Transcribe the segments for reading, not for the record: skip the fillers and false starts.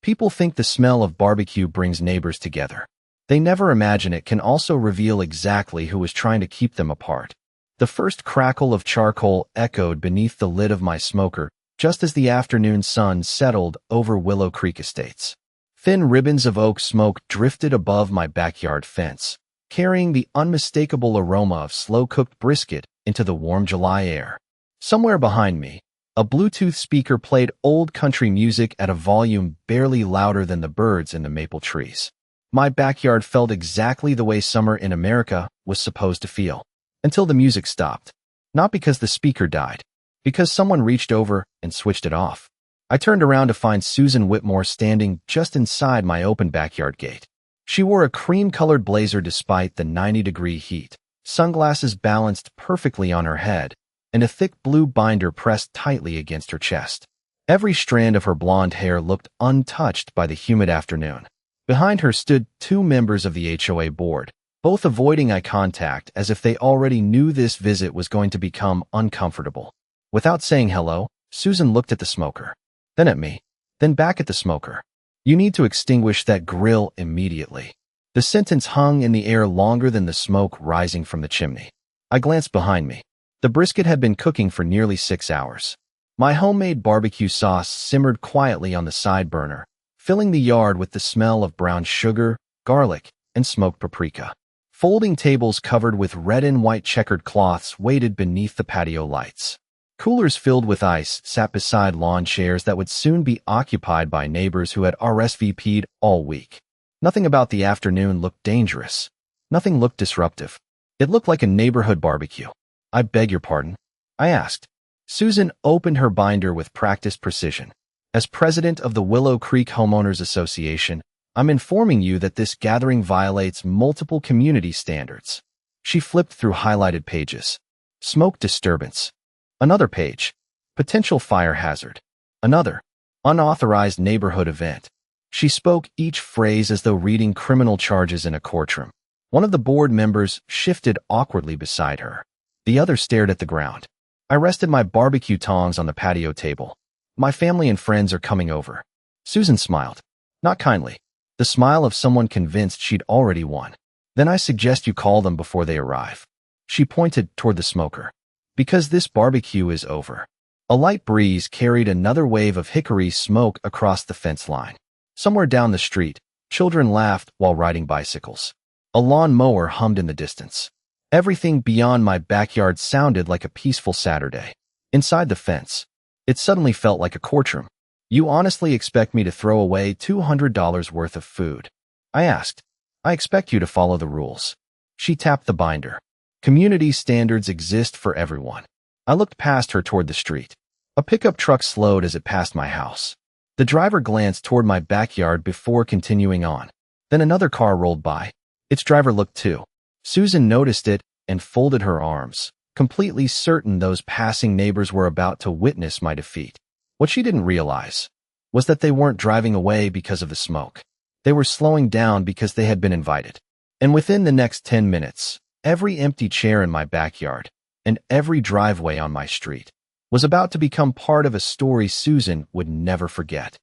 People think the smell of barbecue brings neighbors together. They never imagine it can also reveal exactly who is trying to keep them apart. The first crackle of charcoal echoed beneath the lid of my smoker just as the afternoon sun settled over Willow Creek Estates. Thin ribbons of oak smoke drifted above my backyard fence, carrying the unmistakable aroma of slow-cooked brisket into the warm July air. Somewhere behind me, a Bluetooth speaker played old country music at a volume barely louder than the birds in the maple trees. My backyard felt exactly the way summer in America was supposed to feel, until the music stopped. Not because the speaker died, because someone reached over and switched it off. I turned around to find Susan Whitmore standing just inside my open backyard gate. She wore a cream-colored blazer despite the 90-degree heat, sunglasses balanced perfectly on her head, and a thick blue binder pressed tightly against her chest. Every strand of her blonde hair looked untouched by the humid afternoon. Behind her stood two members of the HOA board, both avoiding eye contact as if they already knew this visit was going to become uncomfortable. Without saying hello, Susan looked at the smoker, then at me, then back at the smoker. "You need to extinguish that grill immediately." The sentence hung in the air longer than the smoke rising from the chimney. I glanced behind me. The brisket had been cooking for nearly 6 hours. My homemade barbecue sauce simmered quietly on the side burner, filling the yard with the smell of brown sugar, garlic, and smoked paprika. Folding tables covered with red and white checkered cloths waited beneath the patio lights. Coolers filled with ice sat beside lawn chairs that would soon be occupied by neighbors who had RSVP'd all week. Nothing about the afternoon looked dangerous. Nothing looked disruptive. It looked like a neighborhood barbecue. "I beg your pardon?" I asked. Susan opened her binder with practiced precision. "As president of the Willow Creek Homeowners Association, I'm informing you that this gathering violates multiple community standards." She flipped through highlighted pages. Smoke disturbance. Another page. Potential fire hazard. Another. Unauthorized neighborhood event. She spoke each phrase as though reading criminal charges in a courtroom. One of the board members shifted awkwardly beside her. The other stared at the ground. I rested my barbecue tongs on the patio table. "My family and friends are coming over." Susan smiled. Not kindly. The smile of someone convinced she'd already won. "Then I suggest you call them before they arrive." She pointed toward the smoker. "Because this barbecue is over." A light breeze carried another wave of hickory smoke across the fence line. Somewhere down the street, children laughed while riding bicycles. A lawn mower hummed in the distance. Everything beyond my backyard sounded like a peaceful Saturday. Inside the fence, it suddenly felt like a courtroom. "You honestly expect me to throw away $200 worth of food?" I asked. "I expect you to follow the rules." She tapped the binder. "Community standards exist for everyone." I looked past her toward the street. A pickup truck slowed as it passed my house. The driver glanced toward my backyard before continuing on. Then another car rolled by. Its driver looked too. Susan noticed it and folded her arms, completely certain those passing neighbors were about to witness my defeat. What she didn't realize was that they weren't driving away because of the smoke. They were slowing down because they had been invited. And within the next 10 minutes, every empty chair in my backyard and every driveway on my street was about to become part of a story Susan would never forget.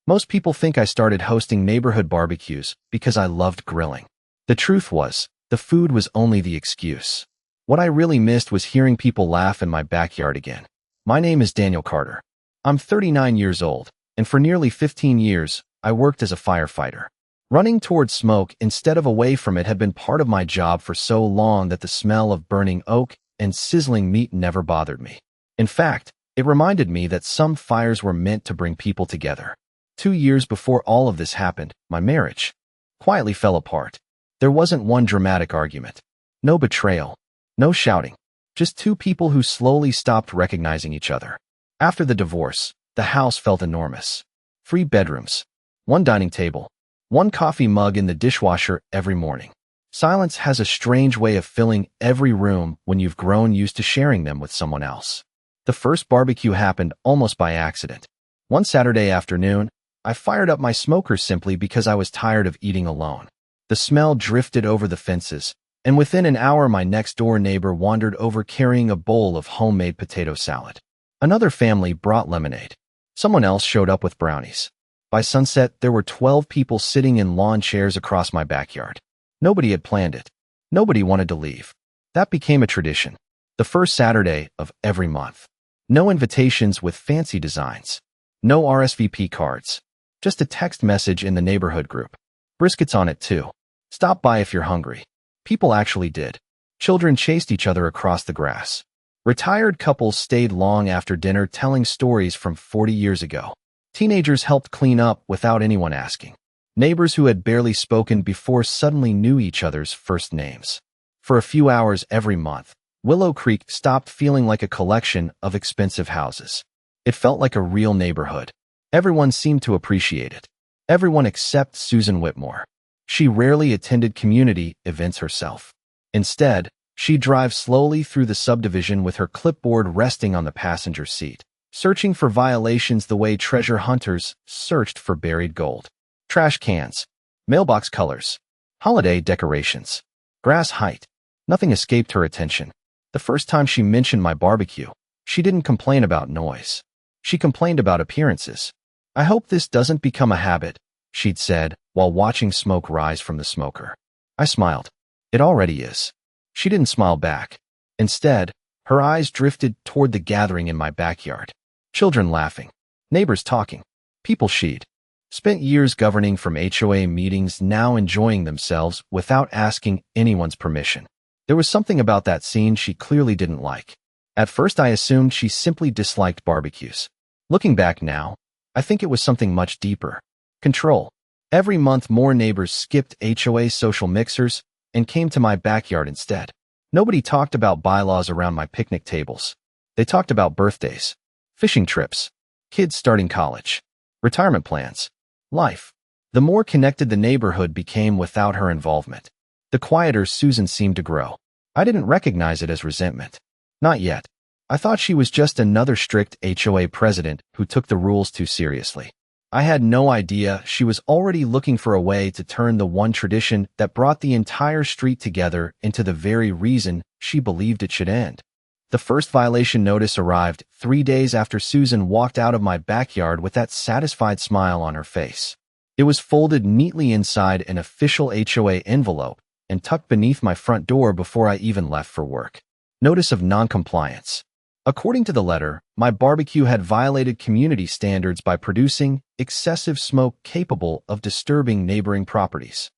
Most people think I started hosting neighborhood barbecues because I loved grilling. The truth was, the food was only the excuse. What I really missed was hearing people laugh in my backyard again. My name is Daniel Carter. I'm 39 years old, and for nearly 15 years, I worked as a firefighter. Running toward smoke instead of away from it had been part of my job for so long that the smell of burning oak and sizzling meat never bothered me. In fact, it reminded me that some fires were meant to bring people together. 2 years before all of this happened, my marriage quietly fell apart. There wasn't one dramatic argument. No betrayal. No shouting. Just two people who slowly stopped recognizing each other. After the divorce, the house felt enormous. 3 bedrooms. 1 dining table. 1 coffee mug in the dishwasher every morning. Silence has a strange way of filling every room when you've grown used to sharing them with someone else. The first barbecue happened almost by accident. One Saturday afternoon, I fired up my smoker simply because I was tired of eating alone. The smell drifted over the fences, and within an hour my next-door neighbor wandered over carrying a bowl of homemade potato salad. Another family brought lemonade. Someone else showed up with brownies. By sunset, there were 12 people sitting in lawn chairs across my backyard. Nobody had planned it. Nobody wanted to leave. That became a tradition. The first Saturday of every month. No invitations with fancy designs. No RSVP cards. Just a text message in the neighborhood group. Briskets on it too. Stop by if you're hungry. People actually did. Children chased each other across the grass. Retired couples stayed long after dinner telling stories from 40 years ago. Teenagers helped clean up without anyone asking. Neighbors who had barely spoken before suddenly knew each other's first names. For a few hours every month, Willow Creek stopped feeling like a collection of expensive houses. It felt like a real neighborhood. Everyone seemed to appreciate it. Everyone except Susan Whitmore. She rarely attended community events herself. Instead, she'd drive slowly through the subdivision with her clipboard resting on the passenger seat, searching for violations the way treasure hunters searched for buried gold. Trash cans, mailbox colors, holiday decorations, grass height. Nothing escaped her attention. The first time she mentioned my barbecue, she didn't complain about noise. She complained about appearances. I hope this doesn't become a habit, she'd said, while watching smoke rise from the smoker. I smiled. It already is. She didn't smile back. Instead, her eyes drifted toward the gathering in my backyard. Children laughing. Neighbors talking. People she'd spent years governing from HOA meetings now enjoying themselves without asking anyone's permission. There was something about that scene she clearly didn't like. At first I assumed she simply disliked barbecues. Looking back now, I think it was something much deeper. Control. Every month more neighbors skipped HOA social mixers and came to my backyard instead. Nobody talked about bylaws around my picnic tables. They talked about birthdays, fishing trips, kids starting college, retirement plans, life. The more connected the neighborhood became without her involvement, the quieter Susan seemed to grow. I didn't recognize it as resentment. Not yet. I thought she was just another strict HOA president who took the rules too seriously. I had no idea she was already looking for a way to turn the one tradition that brought the entire street together into the very reason she believed it should end. The first violation notice arrived 3 days after Susan walked out of my backyard with that satisfied smile on her face. It was folded neatly inside an official HOA envelope and tucked beneath my front door before I even left for work. Notice of noncompliance. According to the letter, my barbecue had violated community standards by producing excessive smoke capable of disturbing neighboring properties.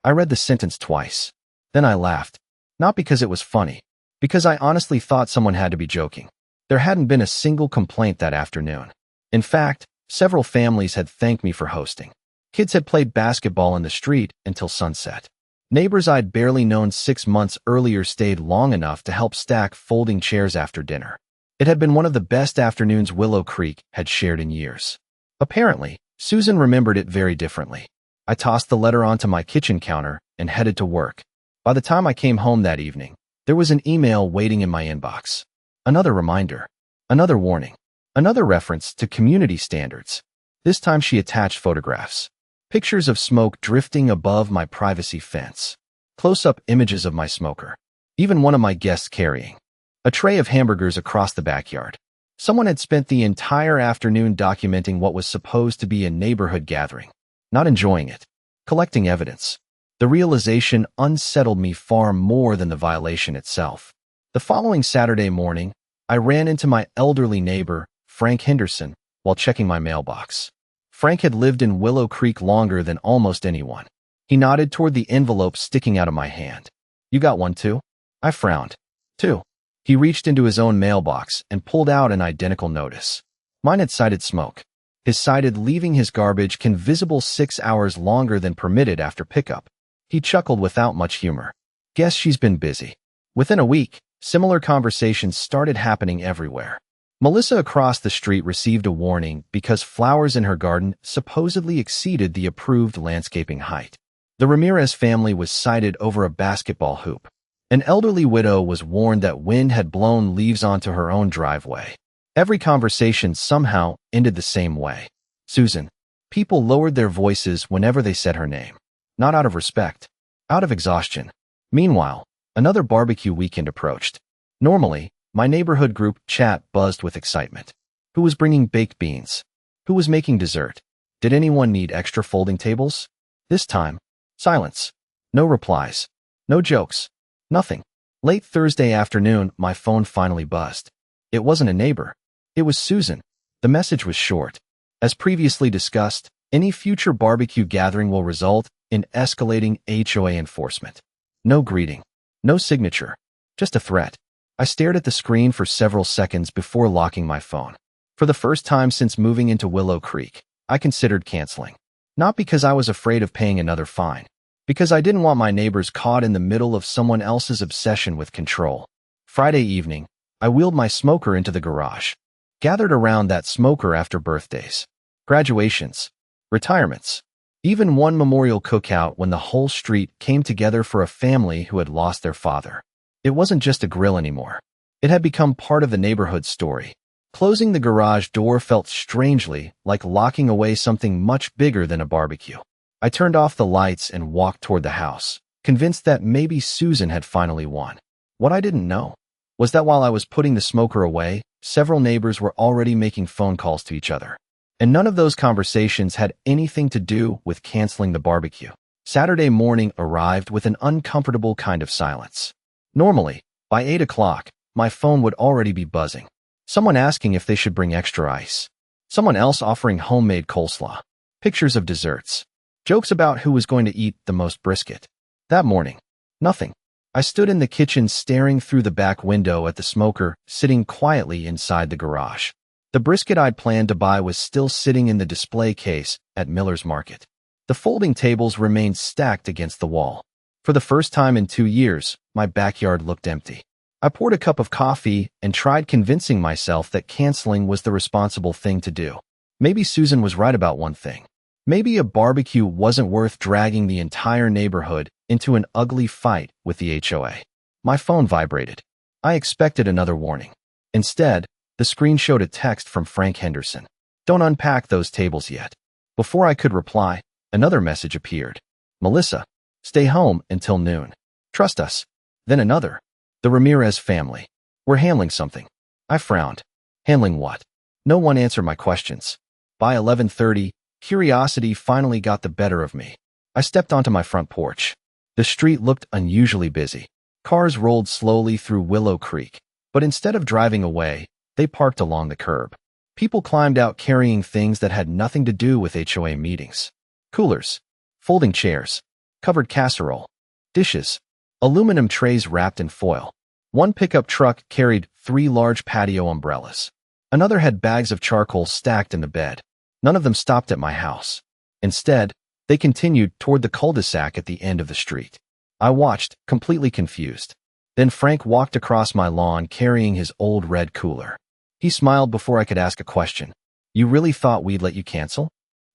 I read the sentence twice. Then I laughed. Not because it was funny, because I honestly thought someone had to be joking. There hadn't been a single complaint that afternoon. In fact, several families had thanked me for hosting. Kids had played basketball in the street until sunset. Neighbors I'd barely known 6 months earlier stayed long enough to help stack folding chairs after dinner. It had been one of the best afternoons Willow Creek had shared in years. Apparently, Susan remembered it very differently. I tossed the letter onto my kitchen counter and headed to work. By the time I came home that evening, there was an email waiting in my inbox. Another reminder. Another warning. Another reference to community standards. This time she attached photographs. Pictures of smoke drifting above my privacy fence. Close-up images of my smoker. Even one of my guests carrying a tray of hamburgers across the backyard. Someone had spent the entire afternoon documenting what was supposed to be a neighborhood gathering, not enjoying it, collecting evidence. The realization unsettled me far more than the violation itself. The following Saturday morning, I ran into my elderly neighbor, Frank Henderson, while checking my mailbox. Frank had lived in Willow Creek longer than almost anyone. He nodded toward the envelope sticking out of my hand. You got one too? I frowned. Two. He reached into his own mailbox and pulled out an identical notice. Mine had cited smoke. His cited leaving his garbage can visible 6 hours longer than permitted after pickup. He chuckled without much humor. Guess she's been busy. Within a week, similar conversations started happening everywhere. Melissa across the street received a warning because flowers in her garden supposedly exceeded the approved landscaping height. The Ramirez family was cited over a basketball hoop. An elderly widow was warned that wind had blown leaves onto her own driveway. Every conversation somehow ended the same way. Susan. People lowered their voices whenever they said her name. Not out of respect. Out of exhaustion. Meanwhile, another barbecue weekend approached. Normally, my neighborhood group chat buzzed with excitement. Who was bringing baked beans? Who was making dessert? Did anyone need extra folding tables? This time, silence. No replies. No jokes. Nothing. Late Thursday afternoon, my phone finally buzzed. It wasn't a neighbor. It was Susan. The message was short. As previously discussed, any future barbecue gathering will result in escalating HOA enforcement. No greeting. No signature. Just a threat. I stared at the screen for several seconds before locking my phone. For the first time since moving into Willow Creek, I considered canceling. Not because I was afraid of paying another fine, because I didn't want my neighbors caught in the middle of someone else's obsession with control. Friday evening, I wheeled my smoker into the garage. Gathered around that smoker after birthdays, graduations, retirements, even one memorial cookout when the whole street came together for a family who had lost their father. It wasn't just a grill anymore. It had become part of the neighborhood story. Closing the garage door felt strangely like locking away something much bigger than a barbecue. I turned off the lights and walked toward the house, convinced that maybe Susan had finally won. What I didn't know was that while I was putting the smoker away, several neighbors were already making phone calls to each other. And none of those conversations had anything to do with canceling the barbecue. Saturday morning arrived with an uncomfortable kind of silence. Normally, by 8 o'clock, my phone would already be buzzing. Someone asking if they should bring extra ice. Someone else offering homemade coleslaw. Pictures of desserts. Jokes about who was going to eat the most brisket. That morning, nothing. I stood in the kitchen staring through the back window at the smoker sitting quietly inside the garage. The brisket I'd planned to buy was still sitting in the display case at Miller's Market. The folding tables remained stacked against the wall. For the first time in 2 years, my backyard looked empty. I poured a cup of coffee and tried convincing myself that canceling was the responsible thing to do. Maybe Susan was right about one thing. Maybe a barbecue wasn't worth dragging the entire neighborhood into an ugly fight with the HOA. My phone vibrated. I expected another warning. Instead, the screen showed a text from Frank Henderson. Don't unpack those tables yet. Before I could reply, another message appeared. Melissa, stay home until noon. Trust us. Then another. The Ramirez family. We're handling something. I frowned. Handling what? No one answered my questions. By 11:30, curiosity finally got the better of me. I stepped onto my front porch. The street looked unusually busy. Cars rolled slowly through Willow Creek, but instead of driving away, they parked along the curb. People climbed out carrying things that had nothing to do with HOA meetings. Coolers, folding chairs, covered casserole, dishes, aluminum trays wrapped in foil. One pickup truck carried 3 large patio umbrellas. Another had bags of charcoal stacked in the bed. None of them stopped at my house. Instead, they continued toward the cul-de-sac at the end of the street. I watched, completely confused. Then Frank walked across my lawn carrying his old red cooler. He smiled before I could ask a question. You really thought we'd let you cancel?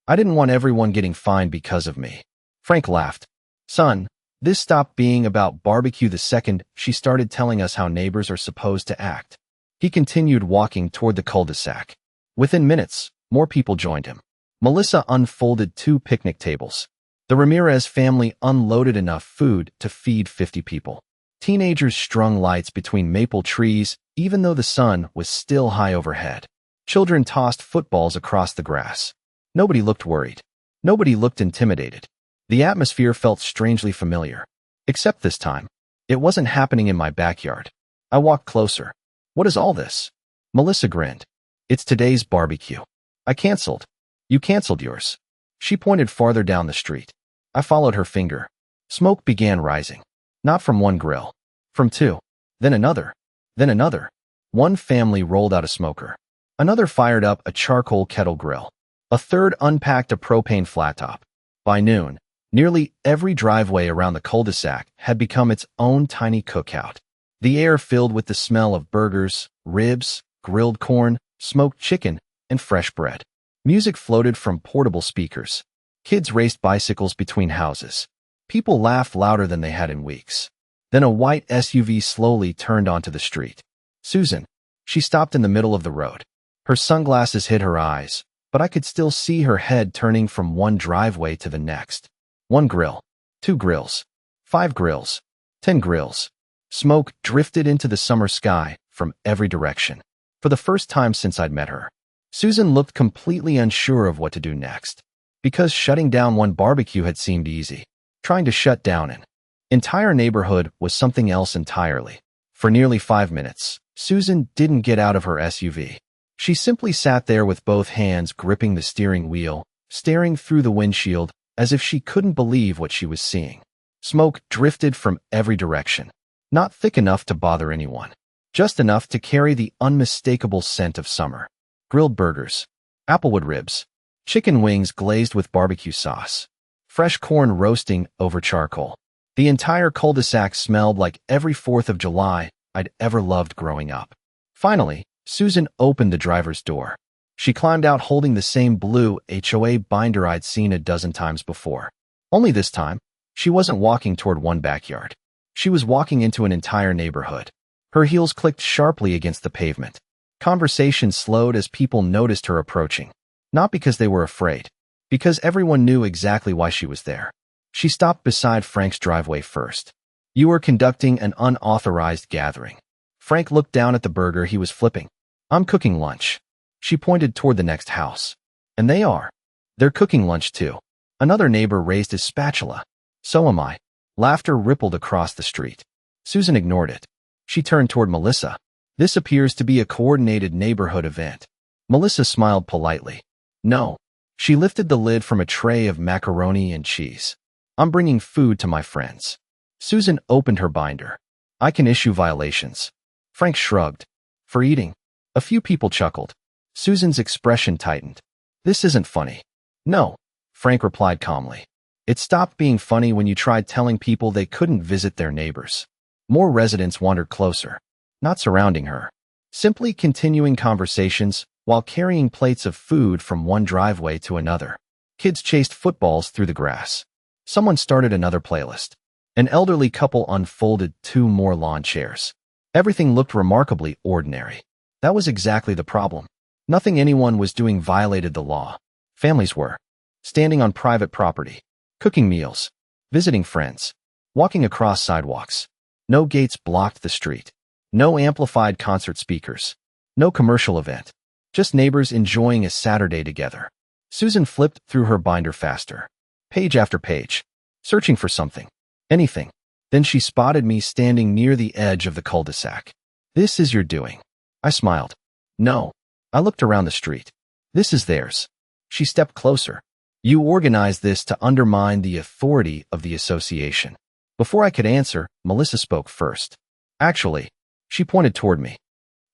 I didn't want everyone getting fined because of me. Frank laughed. Son, this stopped being about barbecue the second she started telling us how neighbors are supposed to act. He continued walking toward the cul-de-sac. Within minutes, more people joined him. Melissa unfolded 2 picnic tables. The Ramirez family unloaded enough food to feed 50 people. Teenagers strung lights between maple trees, even though the sun was still high overhead. Children tossed footballs across the grass. Nobody looked worried. Nobody looked intimidated. The atmosphere felt strangely familiar. Except this time, it wasn't happening in my backyard. I walked closer. What is all this? Melissa grinned. It's today's barbecue. I canceled. You canceled yours. She pointed farther down the street. I followed her finger. Smoke began rising. Not from one grill. From 2. Then another. Then another. One family rolled out a smoker. Another fired up a charcoal kettle grill. A third unpacked a propane flat top. By noon, nearly every driveway around the cul-de-sac had become its own tiny cookout. The air filled with the smell of burgers, ribs, grilled corn, smoked chicken, and fresh bread. Music floated from portable speakers. Kids raced bicycles between houses. People laughed louder than they had in weeks. Then a white SUV slowly turned onto the street. Susan. She stopped in the middle of the road. Her sunglasses hid her eyes, but I could still see her head turning from one driveway to the next. 1 grill. 2 grills. 5 grills. 10 grills. Smoke drifted into the summer sky from every direction. For the first time since I'd met her, Susan looked completely unsure of what to do next. Because shutting down one barbecue had seemed easy. Trying to shut down an entire neighborhood was something else entirely. For nearly 5 minutes, Susan didn't get out of her SUV. She simply sat there with both hands gripping the steering wheel, staring through the windshield as if she couldn't believe what she was seeing. Smoke drifted from every direction. Not thick enough to bother anyone. Just enough to carry the unmistakable scent of summer. Grilled burgers, applewood ribs, chicken wings glazed with barbecue sauce, fresh corn roasting over charcoal. The entire cul-de-sac smelled like every 4th of July I'd ever loved growing up. Finally, Susan opened the driver's door. She climbed out holding the same blue HOA binder I'd seen a dozen times before. Only this time, she wasn't walking toward one backyard. She was walking into an entire neighborhood. Her heels clicked sharply against the pavement. Conversation slowed as people noticed her approaching. Not because they were afraid, because everyone knew exactly why she was there. She stopped beside Frank's driveway first. "You were conducting an unauthorized gathering." Frank looked down at the burger he was flipping. "I'm cooking lunch." She pointed toward the next house. "And they are. They're cooking lunch too." Another neighbor raised his spatula. "So am I." Laughter rippled across the street. Susan ignored it. She turned toward Melissa. "This appears to be a coordinated neighborhood event." Melissa smiled politely. "No." She lifted the lid from a tray of macaroni and cheese. "I'm bringing food to my friends." Susan opened her binder. "I can issue violations." Frank shrugged. "For eating?" A few people chuckled. Susan's expression tightened. "This isn't funny." "No," Frank replied calmly. "It stopped being funny when you tried telling people they couldn't visit their neighbors." More residents wandered closer, not surrounding her, simply continuing conversations while carrying plates of food from one driveway to another. Kids chased footballs through the grass. Someone started another playlist. An elderly couple unfolded 2 more lawn chairs. Everything looked remarkably ordinary. That was exactly the problem. Nothing anyone was doing violated the law. Families were standing on private property, cooking meals, visiting friends, walking across sidewalks. No gates blocked the street. No amplified concert speakers. No commercial event. Just neighbors enjoying a Saturday together. Susan flipped through her binder faster. Page after page. Searching for something. Anything. Then she spotted me standing near the edge of the cul-de-sac. "This is your doing." I smiled. "No." I looked around the street. "This is theirs." She stepped closer. "You organized this to undermine the authority of the association." Before I could answer, Melissa spoke first. "Actually," she pointed toward me.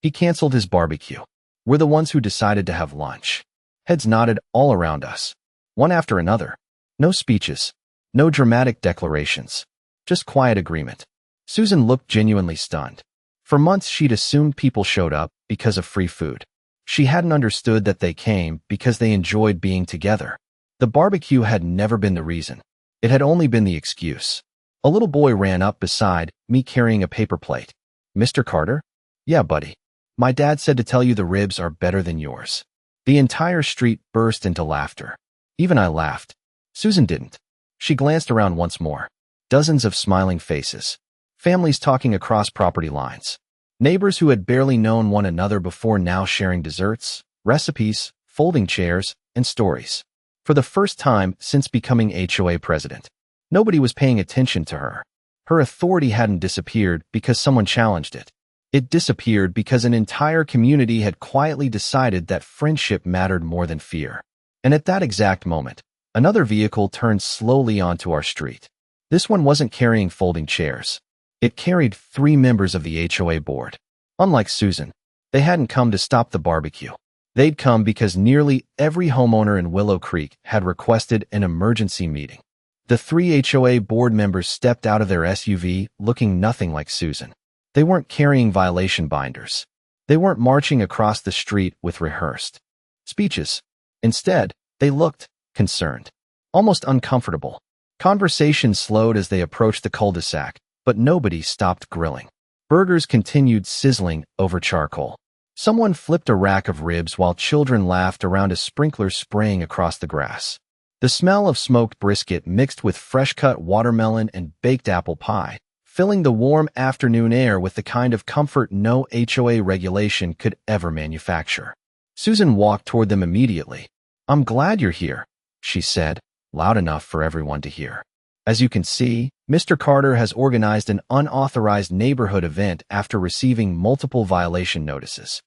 "He canceled his barbecue. We're the ones who decided to have lunch." Heads nodded all around us. One after another. No speeches. No dramatic declarations. Just quiet agreement. Susan looked genuinely stunned. For months she'd assumed people showed up because of free food. She hadn't understood that they came because they enjoyed being together. The barbecue had never been the reason. It had only been the excuse. A little boy ran up beside me carrying a paper plate. "Mr. Carter?" "Yeah, buddy. My dad said to tell you the ribs are better than yours." The entire street burst into laughter. Even I laughed. Susan didn't. She glanced around once more. Dozens of smiling faces. Families talking across property lines. Neighbors who had barely known one another before now sharing desserts, recipes, folding chairs, and stories. For the first time since becoming HOA president, nobody was paying attention to her. Her authority hadn't disappeared because someone challenged it. It disappeared because an entire community had quietly decided that friendship mattered more than fear. And at that exact moment, another vehicle turned slowly onto our street. This one wasn't carrying folding chairs. It carried 3 members of the HOA board. Unlike Susan, they hadn't come to stop the barbecue. They'd come because nearly every homeowner in Willow Creek had requested an emergency meeting. The 3 HOA board members stepped out of their SUV looking nothing like Susan. They weren't carrying violation binders. They weren't marching across the street with rehearsed speeches. Instead, they looked concerned, almost uncomfortable. Conversation slowed as they approached the cul-de-sac, but nobody stopped grilling. Burgers continued sizzling over charcoal. Someone flipped a rack of ribs while children laughed around a sprinkler spraying across the grass. The smell of smoked brisket mixed with fresh-cut watermelon and baked apple pie, filling the warm afternoon air with the kind of comfort no HOA regulation could ever manufacture. Susan walked toward them immediately. "I'm glad you're here," she said, loud enough for everyone to hear. As you can see, Mr. Carter has organized an unauthorized neighborhood event after receiving multiple violation notices.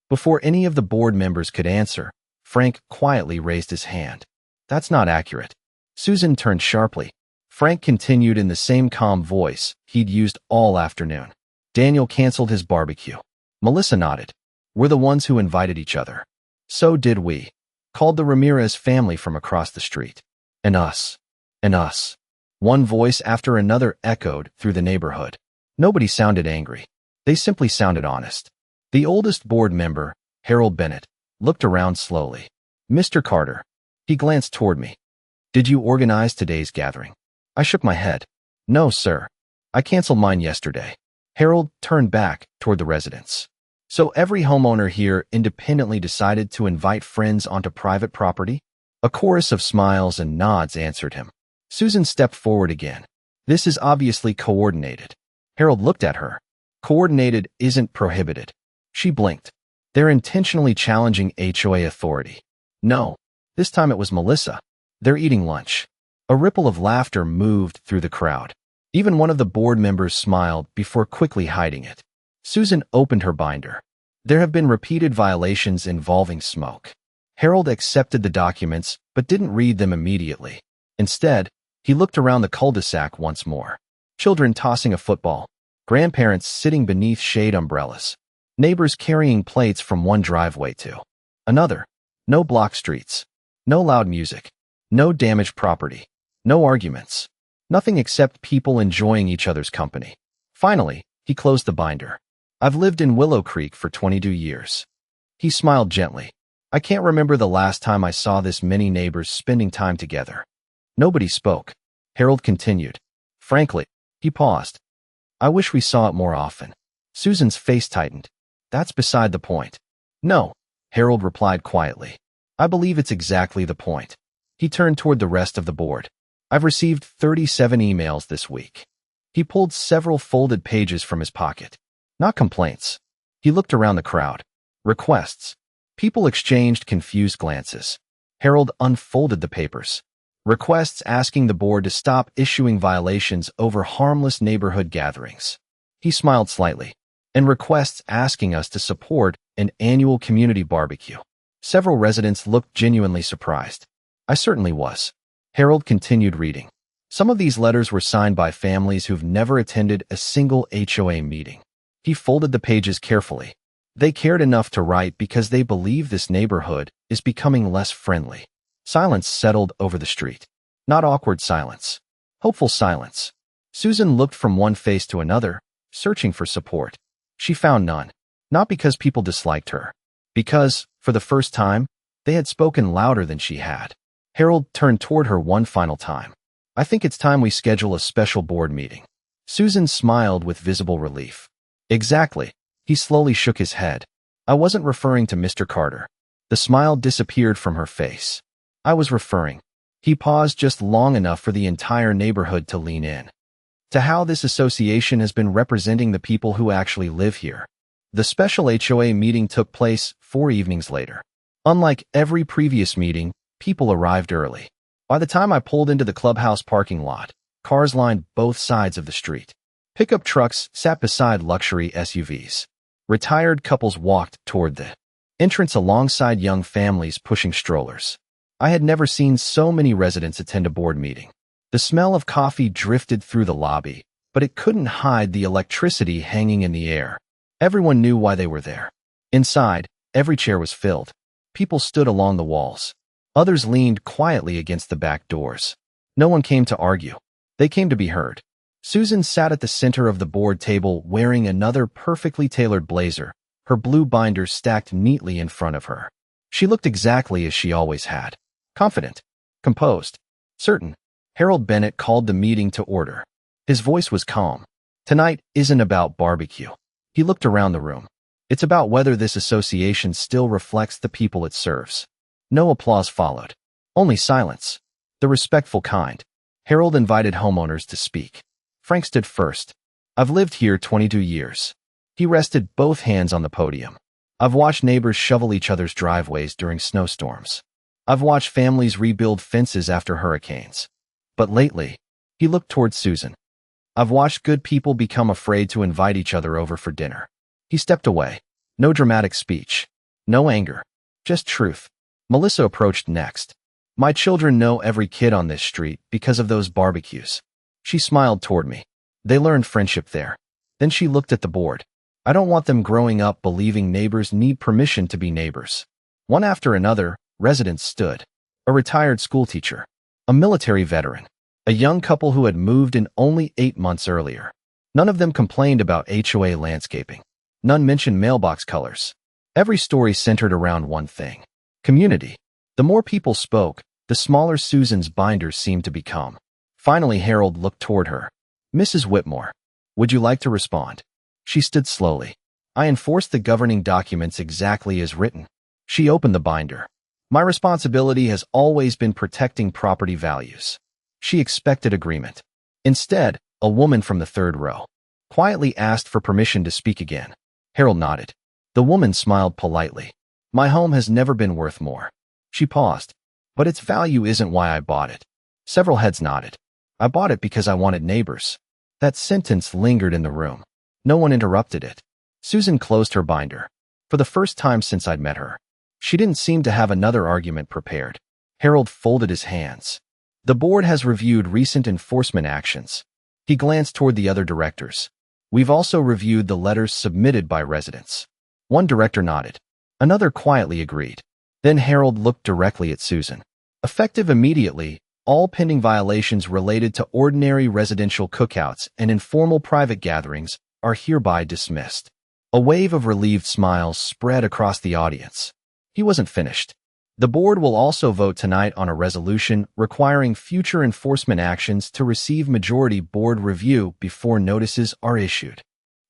Before any of the board members could answer, Frank quietly raised his hand. That's not accurate. Susan turned sharply. Frank continued in the same calm voice he'd used all afternoon. Daniel canceled his barbecue. Melissa nodded. We're the ones who invited each other. So did we. Called the Ramirez family from across the street. And us. And us. One voice after another echoed through the neighborhood. Nobody sounded angry. They simply sounded honest. The oldest board member, Harold Bennett, looked around slowly. Mr. Carter. He glanced toward me. Did you organize today's gathering? I shook my head. No, sir. I canceled mine yesterday. Harold turned back toward the residents. So every homeowner here independently decided to invite friends onto private property? A chorus of smiles and nods answered him. Susan stepped forward again. This is obviously coordinated. Harold looked at her. Coordinated isn't prohibited. She blinked. They're intentionally challenging HOA authority. No. This time it was Melissa. They're eating lunch. A ripple of laughter moved through the crowd. Even one of the board members smiled before quickly hiding it. Susan opened her binder. There have been repeated violations involving smoke. Harold accepted the documents but didn't read them immediately. Instead, he looked around the cul-de-sac once more. Children tossing a football. Grandparents sitting beneath shade umbrellas. Neighbors carrying plates from one driveway to another. No block streets. No loud music. No damaged property. No arguments. Nothing except people enjoying each other's company. Finally, he closed the binder. I've lived in Willow Creek for 22 years. He smiled gently. I can't remember the last time I saw this many neighbors spending time together. Nobody spoke. Harold continued. Frankly, he paused. I wish we saw it more often. Susan's face tightened. That's beside the point. No, Harold replied quietly. I believe it's exactly the point. He turned toward the rest of the board. I've received 37 emails this week. He pulled several folded pages from his pocket. Not complaints. He looked around the crowd. Requests. People exchanged confused glances. Harold unfolded the papers. Requests asking the board to stop issuing violations over harmless neighborhood gatherings. He smiled slightly. And requests asking us to support an annual community barbecue. Several residents looked genuinely surprised. I certainly was. Harold continued reading. Some of these letters were signed by families who've never attended a single HOA meeting. He folded the pages carefully. They cared enough to write because they believe this neighborhood is becoming less friendly. Silence settled over the street. Not awkward silence. Hopeful silence. Susan looked from one face to another, searching for support. She found none. Not because people disliked her. Because, for the first time, they had spoken louder than she had. Harold turned toward her one final time. I think it's time we schedule a special board meeting. Susan smiled with visible relief. Exactly. He slowly shook his head. I wasn't referring to Mr. Carter. The smile disappeared from her face. I was referring. He paused just long enough for the entire neighborhood to lean in. To how this association has been representing the people who actually live here. The special HOA meeting took place 4 evenings later. Unlike every previous meeting, people arrived early. By the time I pulled into the clubhouse parking lot, cars lined both sides of the street. Pickup trucks sat beside luxury SUVs. Retired couples walked toward the entrance alongside young families pushing strollers. I had never seen so many residents attend a board meeting. The smell of coffee drifted through the lobby, but it couldn't hide the electricity hanging in the air. Everyone knew why they were there. Inside, every chair was filled. People stood along the walls. Others leaned quietly against the back doors. No one came to argue. They came to be heard. Susan sat at the center of the board table wearing another perfectly tailored blazer, her blue binder stacked neatly in front of her. She looked exactly as she always had. Confident. Composed. Certain. Harold Bennett called the meeting to order. His voice was calm. Tonight isn't about barbecue. He looked around the room. It's about whether this association still reflects the people it serves. No applause followed. Only silence. The respectful kind. Harold invited homeowners to speak. Frank stood first. I've lived here 22 years. He rested both hands on the podium. I've watched neighbors shovel each other's driveways during snowstorms. I've watched families rebuild fences after hurricanes. But lately, he looked towards Susan. I've watched good people become afraid to invite each other over for dinner. He stepped away. No dramatic speech. No anger. Just truth. Melissa approached next. My children know every kid on this street because of those barbecues. She smiled toward me. They learned friendship there. Then she looked at the board. I don't want them growing up believing neighbors need permission to be neighbors. One after another, residents stood. A retired schoolteacher. A military veteran. A young couple who had moved in only 8 months earlier. None of them complained about HOA landscaping. None mentioned mailbox colors. Every story centered around one thing. Community. The more people spoke, the smaller Susan's binders seemed to become. Finally, Harold looked toward her. Mrs. Whitmore, would you like to respond? She stood slowly. I enforced the governing documents exactly as written. She opened the binder. My responsibility has always been protecting property values. She expected agreement. Instead, a woman from the third row quietly asked for permission to speak again. Harold nodded. The woman smiled politely. My home has never been worth more. She paused. But its value isn't why I bought it. Several heads nodded. I bought it because I wanted neighbors. That sentence lingered in the room. No one interrupted it. Susan closed her binder. For the first time since I'd met her, she didn't seem to have another argument prepared. Harold folded his hands. The board has reviewed recent enforcement actions. He glanced toward the other directors. We've also reviewed the letters submitted by residents. One director nodded. Another quietly agreed. Then Harold looked directly at Susan. Effective immediately, all pending violations related to ordinary residential cookouts and informal private gatherings are hereby dismissed. A wave of relieved smiles spread across the audience. He wasn't finished. The board will also vote tonight on a resolution requiring future enforcement actions to receive majority board review before notices are issued.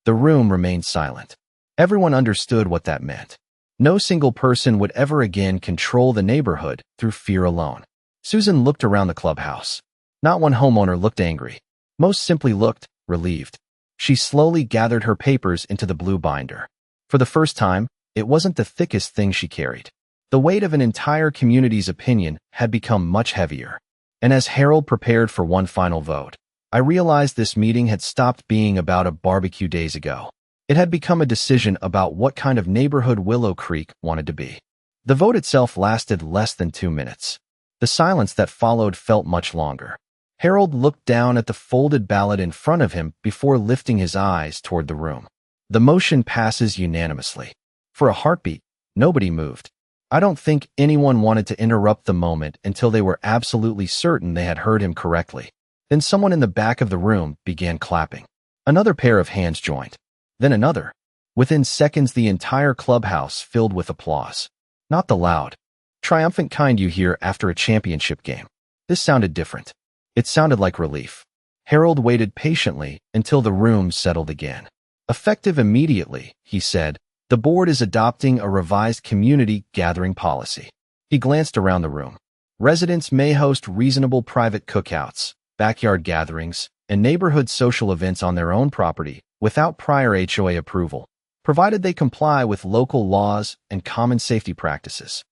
The room remained silent. Everyone understood what that meant. No single person would ever again control the neighborhood through fear alone. Susan looked around the clubhouse. Not one homeowner looked angry. Most simply looked relieved. She slowly gathered her papers into the blue binder. For the first time, it wasn't the thickest thing she carried. The weight of an entire community's opinion had become much heavier. And as Harold prepared for one final vote, I realized this meeting had stopped being about a barbecue days ago. It had become a decision about what kind of neighborhood Willow Creek wanted to be. The vote itself lasted less than 2 minutes. The silence that followed felt much longer. Harold looked down at the folded ballot in front of him before lifting his eyes toward the room. The motion passes unanimously. For a heartbeat, nobody moved. I don't think anyone wanted to interrupt the moment until they were absolutely certain they had heard him correctly. Then someone in the back of the room began clapping. Another pair of hands joined. Then another. Within seconds, the entire clubhouse filled with applause. Not the loud, triumphant kind you hear after a championship game. This sounded different. It sounded like relief. Harold waited patiently until the room settled again. Effective immediately, he said, the board is adopting a revised community gathering policy. He glanced around the room. Residents may host reasonable private cookouts, backyard gatherings, and neighborhood social events on their own property without prior HOA approval, provided they comply with local laws and common safety practices.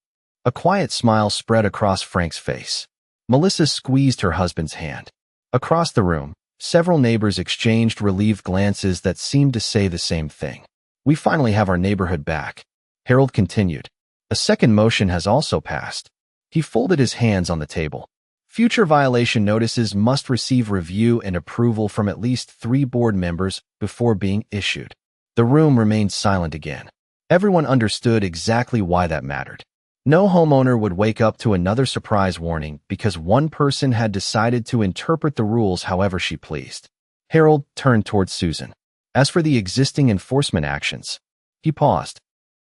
A quiet smile spread across Frank's face. Melissa squeezed her husband's hand. Across the room, several neighbors exchanged relieved glances that seemed to say the same thing. We finally have our neighborhood back. Harold continued. A second motion has also passed. He folded his hands on the table. Future violation notices must receive review and approval from at least 3 board members before being issued. The room remained silent again. Everyone understood exactly why that mattered. No homeowner would wake up to another surprise warning because one person had decided to interpret the rules however she pleased. Harold turned towards Susan. As for the existing enforcement actions, he paused.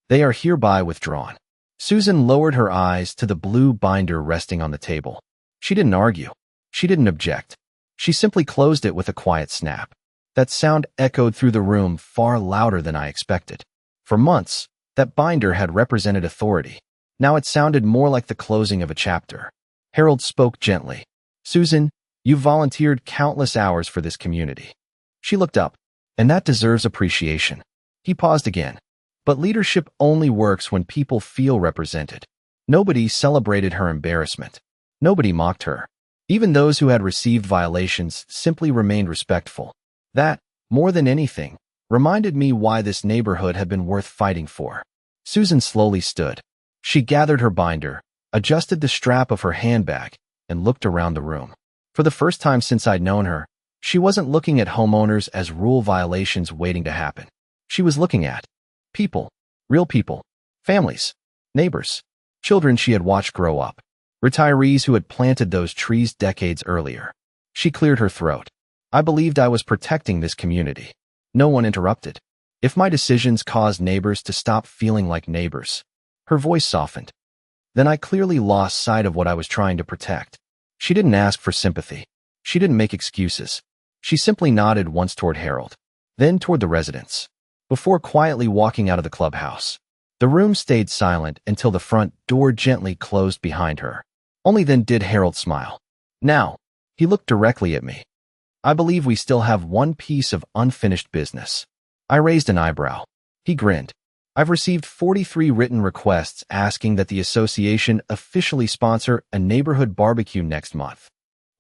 They are hereby withdrawn. Susan lowered her eyes to the blue binder resting on the table. She didn't argue. She didn't object. She simply closed it with a quiet snap. That sound echoed through the room far louder than I expected. For months, that binder had represented authority. Now it sounded more like the closing of a chapter. Harold spoke gently. Susan, you've volunteered countless hours for this community. She looked up. And that deserves appreciation. He paused again. But leadership only works when people feel represented. Nobody celebrated her embarrassment. Nobody mocked her. Even those who had received violations simply remained respectful. That, more than anything, reminded me why this neighborhood had been worth fighting for. Susan slowly stood. She gathered her binder, adjusted the strap of her handbag, and looked around the room. For the first time since I'd known her, she wasn't looking at homeowners as rule violations waiting to happen. She was looking at people, real people, families, neighbors, children she had watched grow up, retirees who had planted those trees decades earlier. She cleared her throat. I believed I was protecting this community. No one interrupted. If my decisions caused neighbors to stop feeling like neighbors, her voice softened. Then I clearly lost sight of what I was trying to protect. She didn't ask for sympathy. She didn't make excuses. She simply nodded once toward Harold, then toward the residents, before quietly walking out of the clubhouse. The room stayed silent until the front door gently closed behind her. Only then did Harold smile. Now, he looked directly at me. I believe we still have one piece of unfinished business. I raised an eyebrow. He grinned. I've received 43 written requests asking that the association officially sponsor a neighborhood barbecue next month.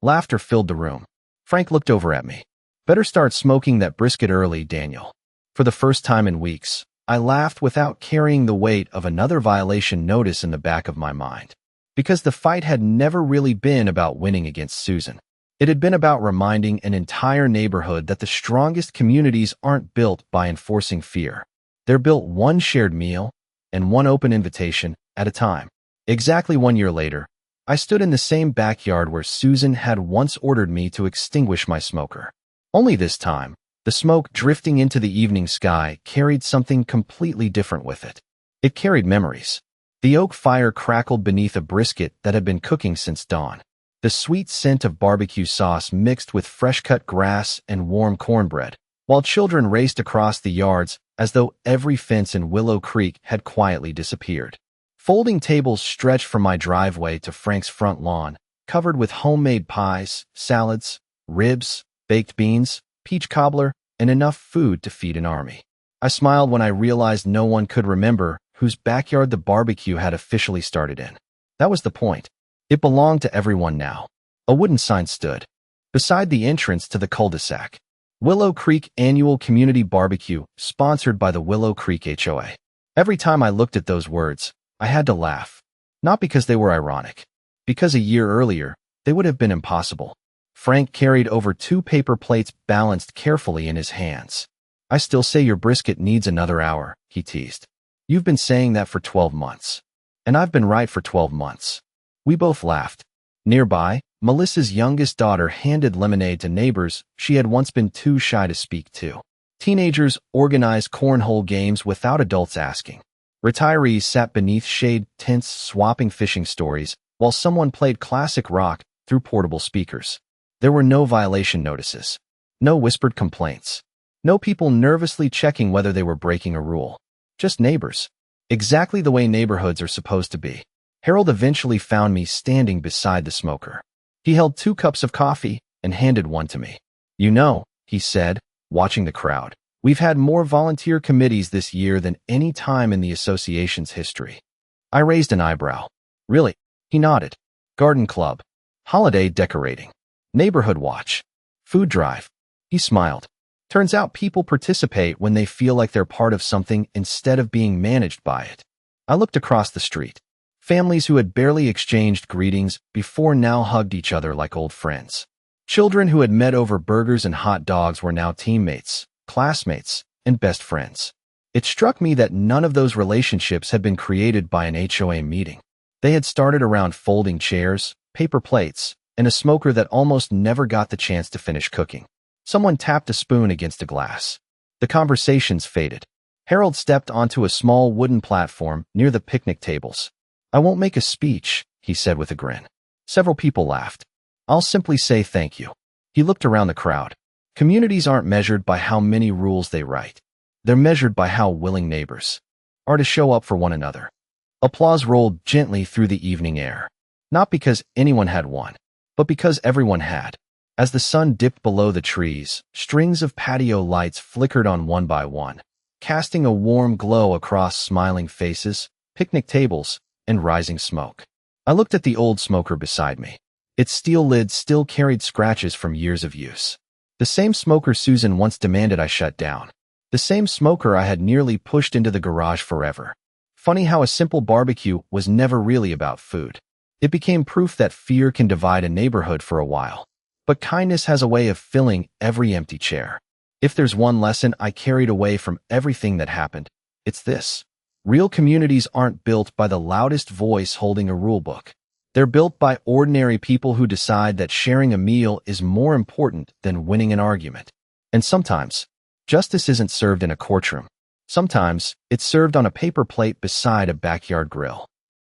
Laughter filled the room. Frank looked over at me. Better start smoking that brisket early, Daniel. For the first time in weeks, I laughed without carrying the weight of another violation notice in the back of my mind. Because the fight had never really been about winning against Susan. It had been about reminding an entire neighborhood that the strongest communities aren't built by enforcing fear. They're built one shared meal and one open invitation at a time. Exactly 1 year later, I stood in the same backyard where Susan had once ordered me to extinguish my smoker. Only this time, the smoke drifting into the evening sky carried something completely different with it. It carried memories. The oak fire crackled beneath a brisket that had been cooking since dawn. The sweet scent of barbecue sauce mixed with fresh-cut grass and warm cornbread, while children raced across the yards as though every fence in Willow Creek had quietly disappeared. Folding tables stretched from my driveway to Frank's front lawn, covered with homemade pies, salads, ribs, baked beans, peach cobbler, and enough food to feed an army. I smiled when I realized no one could remember whose backyard the barbecue had officially started in. That was the point. It belonged to everyone now. A wooden sign stood beside the entrance to the cul-de-sac. Willow Creek Annual Community Barbecue, sponsored by the Willow Creek HOA. Every time I looked at those words, I had to laugh. Not because they were ironic. Because a year earlier, they would have been impossible. Frank carried over 2 paper plates balanced carefully in his hands. I still say your brisket needs another hour, he teased. You've been saying that for 12 months. And I've been right for 12 months. We both laughed. Nearby, Melissa's youngest daughter handed lemonade to neighbors she had once been too shy to speak to. Teenagers organized cornhole games without adults asking. Retirees sat beneath shade tents swapping fishing stories, while someone played classic rock through portable speakers. There were no violation notices. No whispered complaints. No people nervously checking whether they were breaking a rule. Just neighbors. Exactly the way neighborhoods are supposed to be. Harold eventually found me standing beside the smoker. He held 2 cups of coffee and handed one to me. You know, he said, watching the crowd, we've had more volunteer committees this year than any time in the association's history. I raised an eyebrow. Really? He nodded. Garden club. Holiday decorating. Neighborhood watch. Food drive. He smiled. Turns out people participate when they feel like they're part of something instead of being managed by it. I looked across the street. Families who had barely exchanged greetings before now hugged each other like old friends. Children who had met over burgers and hot dogs were now teammates, classmates, and best friends. It struck me that none of those relationships had been created by an HOA meeting. They had started around folding chairs, paper plates, and a smoker that almost never got the chance to finish cooking. Someone tapped a spoon against a glass. The conversations faded. Harold stepped onto a small wooden platform near the picnic tables. I won't make a speech, he said with a grin. Several people laughed. I'll simply say thank you. He looked around the crowd. Communities aren't measured by how many rules they write. They're measured by how willing neighbors are to show up for one another. Applause rolled gently through the evening air. Not because anyone had won, but because everyone had. As the sun dipped below the trees, strings of patio lights flickered on one by one, casting a warm glow across smiling faces, picnic tables, and rising smoke. I looked at the old smoker beside me. Its steel lid still carried scratches from years of use. The same smoker Susan once demanded I shut down. The same smoker I had nearly pushed into the garage forever. Funny how a simple barbecue was never really about food. It became proof that fear can divide a neighborhood for a while. But kindness has a way of filling every empty chair. If there's one lesson I carried away from everything that happened, it's this. Real communities aren't built by the loudest voice holding a rulebook. They're built by ordinary people who decide that sharing a meal is more important than winning an argument. And sometimes, justice isn't served in a courtroom. Sometimes, it's served on a paper plate beside a backyard grill.